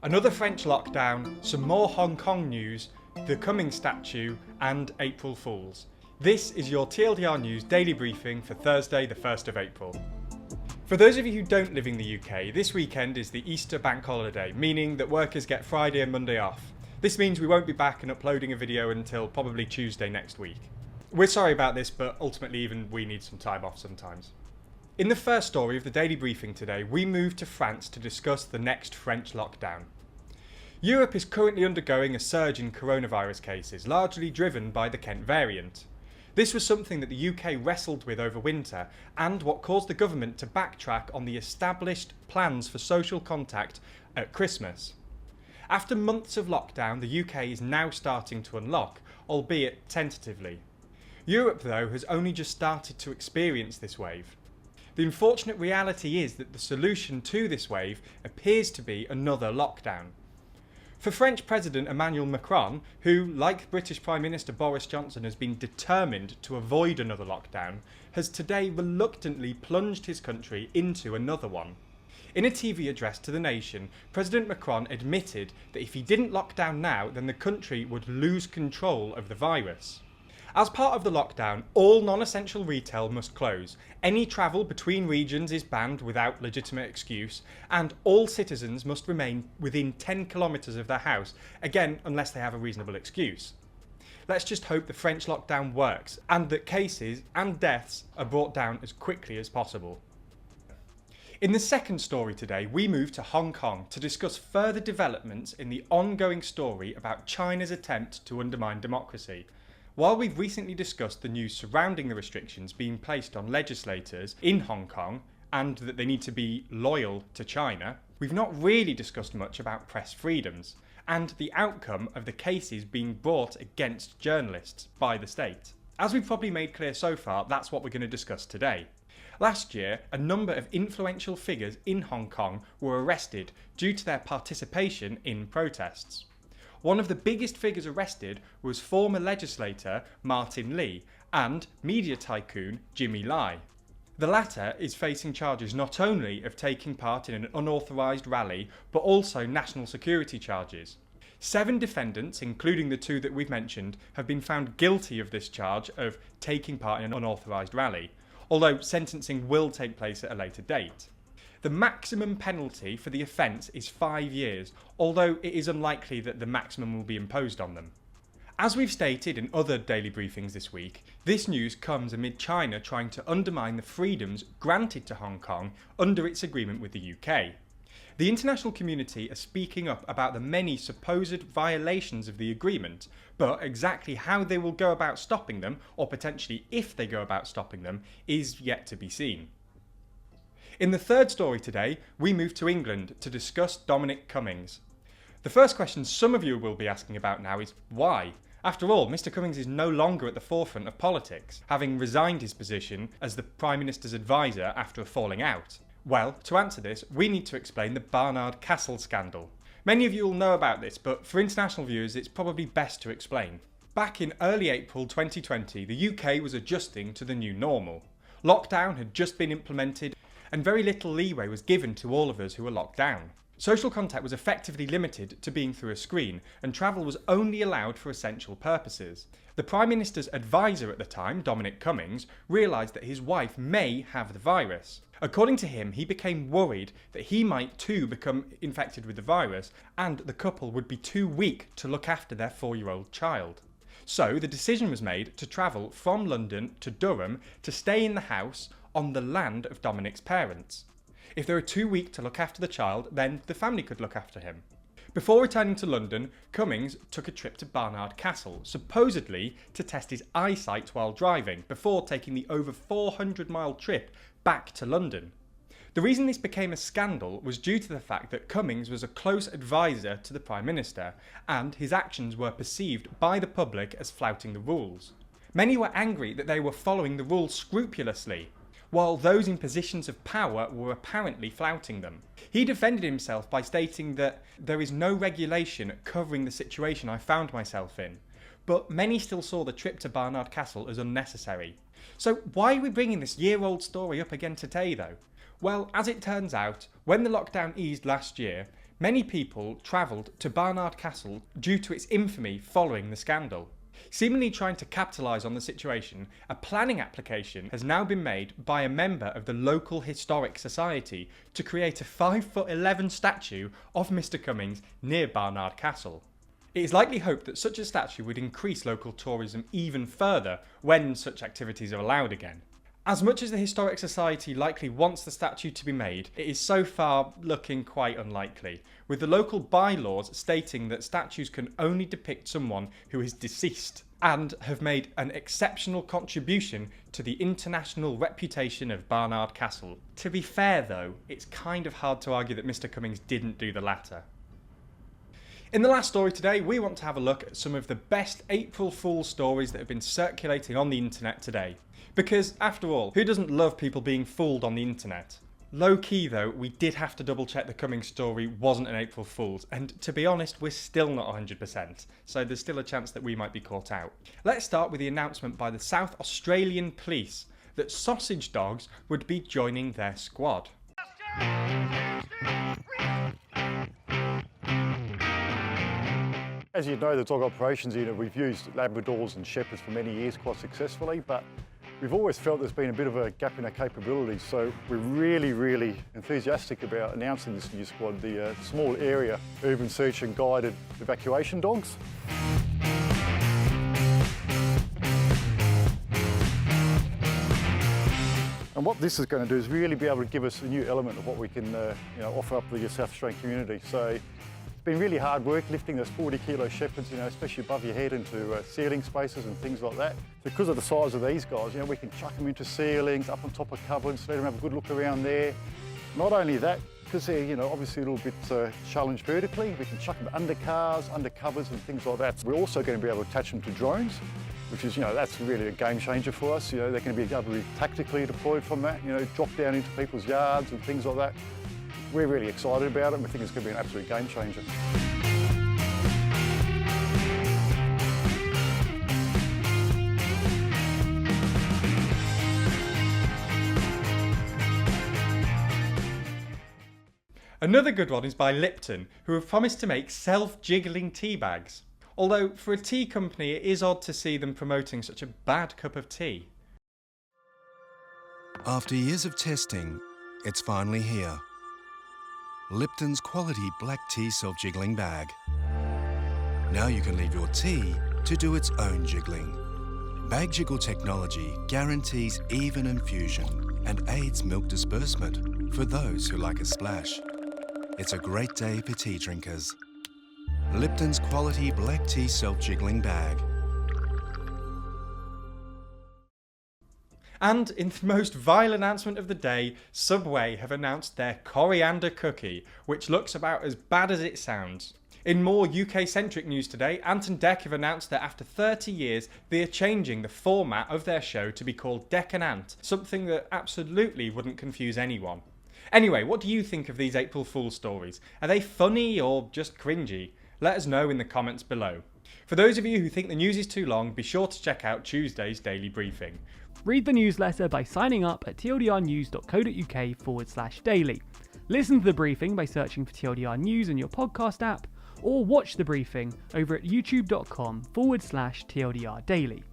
Another French lockdown, some more Hong Kong news, the Cummings Statue, and April Fools. This is your TLDR News daily briefing for Thursday, the 1st of April. For those of you who don't live in the UK, this weekend is the Easter bank holiday, meaning that workers get Friday and Monday off. This means we won't be back and uploading a video until probably Tuesday next week. We're sorry about this, but ultimately even we need some time off sometimes. In the first story of the daily briefing today, we move to France to discuss the next French lockdown. Europe is currently undergoing a surge in coronavirus cases, largely driven by the Kent variant. This was something that the UK wrestled with over winter, and what caused the government to backtrack on the established plans for social contact at Christmas. After months of lockdown, the UK is now starting to unlock, albeit tentatively. Europe, though, has only just started to experience this wave. The unfortunate reality is that the solution to this wave appears to be another lockdown. For French President Emmanuel Macron, who, like British Prime Minister Boris Johnson, has been determined to avoid another lockdown, has today reluctantly plunged his country into another one. In a TV address to the nation, President Macron admitted that if he didn't lock down now, then the country would lose control of the virus. As part of the lockdown, all non-essential retail must close, any travel between regions is banned without legitimate excuse, and all citizens must remain within 10 kilometres of their house, again unless they have a reasonable excuse. Let's just hope the French lockdown works, and that cases and deaths are brought down as quickly as possible. In the second story today, we move to Hong Kong to discuss further developments in the ongoing story about China's attempt to undermine democracy. While we've recently discussed the news surrounding the restrictions being placed on legislators in Hong Kong and that they need to be loyal to China, we've not really discussed much about press freedoms and the outcome of the cases being brought against journalists by the state. As we've probably made clear so far, that's what we're going to discuss today. Last year, a number of influential figures in Hong Kong were arrested due to their participation in protests. One of the biggest figures arrested was former legislator Martin Lee and media tycoon Jimmy Lai. The latter is facing charges not only of taking part in an unauthorised rally, but also national security charges. 7 defendants, including the 2 that we've mentioned, have been found guilty of this charge of taking part in an unauthorised rally, although sentencing will take place at a later date. The maximum penalty for the offence is 5 years, although it is unlikely that the maximum will be imposed on them. As we've stated in other daily briefings this week, this news comes amid China trying to undermine the freedoms granted to Hong Kong under its agreement with the UK. The international community are speaking up about the many supposed violations of the agreement, but exactly how they will go about stopping them, or potentially if they go about stopping them, is yet to be seen. In the third story today, we move to England to discuss Dominic Cummings. The first question some of you will be asking about now is why? After all, Mr. Cummings is no longer at the forefront of politics, having resigned his position as the Prime Minister's advisor after a falling out. Well, to answer this, we need to explain the Barnard Castle scandal. Many of you will know about this, but for international viewers it's probably best to explain. Back in early April 2020, the UK was adjusting to the new normal. Lockdown had just been implemented, and very little leeway was given to all of us who were locked down. Social contact was effectively limited to being through a screen, and travel was only allowed for essential purposes. The Prime Minister's advisor at the time, Dominic Cummings, realised that his wife may have the virus. According to him, he became worried that he might too become infected with the virus, and the couple would be too weak to look after their 4-year-old child. So the decision was made to travel from London to Durham to stay in the house on the land of Dominic's parents. If they were too weak to look after the child, then the family could look after him. Before returning to London, Cummings took a trip to Barnard Castle, supposedly to test his eyesight while driving, before taking the over 400-mile trip back to London. The reason this became a scandal was due to the fact that Cummings was a close advisor to the Prime Minister, and his actions were perceived by the public as flouting the rules. Many were angry that they were following the rules scrupulously, while those in positions of power were apparently flouting them. He defended himself by stating that there is no regulation covering the situation I found myself in, but many still saw the trip to Barnard Castle as unnecessary. So why are we bringing this year-old story up again today though? Well, as it turns out, when the lockdown eased last year, Many people travelled to Barnard Castle due to its infamy following the scandal. Seemingly trying to capitalise on the situation, a planning application has now been made by a member of the local historic society to create a 5'11" statue of Mr. Cummings near Barnard Castle. It is likely hoped that such a statue would increase local tourism even further when such activities are allowed again. As much as the Historic Society likely wants the statue to be made, it is so far looking quite unlikely, with the local bylaws stating that statues can only depict someone who is deceased and have made an exceptional contribution to the international reputation of Barnard Castle. To be fair though, it's kind of hard to argue that Mr. Cummings didn't do the latter. In the last story today, we want to have a look at some of the best April Fool's stories that have been circulating on the internet today. Because, after all, who doesn't love people being fooled on the internet? Low key though, we did have to double check the Cummings story wasn't an April Fool's, and to be honest, we're still not 100%, so there's still a chance that we might be caught out. Let's start with the announcement by the South Australian police that sausage dogs would be joining their squad. As you know, the dog operations unit, we've used Labradors and Shepherds for many years quite successfully, but we've always felt there's been a bit of a gap in our capabilities, so we're really enthusiastic about announcing this new squad, the small area urban search and guided evacuation dogs. And what this is going to do is really be able to give us a new element of what we can offer up the South Australian community. So it's been really hard work lifting those 40-kilo Shepherds, especially above your head into ceiling spaces and things like that. Because of the size of these guys, we can chuck them into ceilings, up on top of cupboards, let them have a good look around there. Not only that, because they're obviously a little bit challenged vertically, we can chuck them under cars, under cupboards and things like that. We're also going to be able to attach them to drones, which is, that's really a game changer for us. They're going to be able to be tactically deployed from that, drop down into people's yards and things like that. We're really excited about it and we think it's going to be an absolute game changer. Another good one is by Lipton, who have promised to make self-jiggling tea bags. Although, for a tea company, it is odd to see them promoting such a bad cup of tea. After years of testing, it's finally here. Lipton's quality black tea self-jiggling bag. Now you can leave your tea to do its own jiggling. Bag jiggle technology guarantees even infusion and aids milk disbursement for those who like a splash. It's a great day for tea drinkers. Lipton's quality black tea self-jiggling bag. And in the most vile announcement of the day, Subway have announced their coriander cookie, which looks about as bad as it sounds. In more UK-centric news today, Ant and Dec have announced that after 30 years, they are changing the format of their show to be called Dec and Ant, something that absolutely wouldn't confuse anyone. Anyway, what do you think of these April Fool's stories? Are they funny or just cringy? Let us know in the comments below. For those of you who think the news is too long, be sure to check out Tuesday's daily briefing. Read the newsletter by signing up at tldrnews.co.uk/daily. Listen to the briefing by searching for TLDR News in your podcast app, or watch the briefing over at youtube.com/TLDR Daily.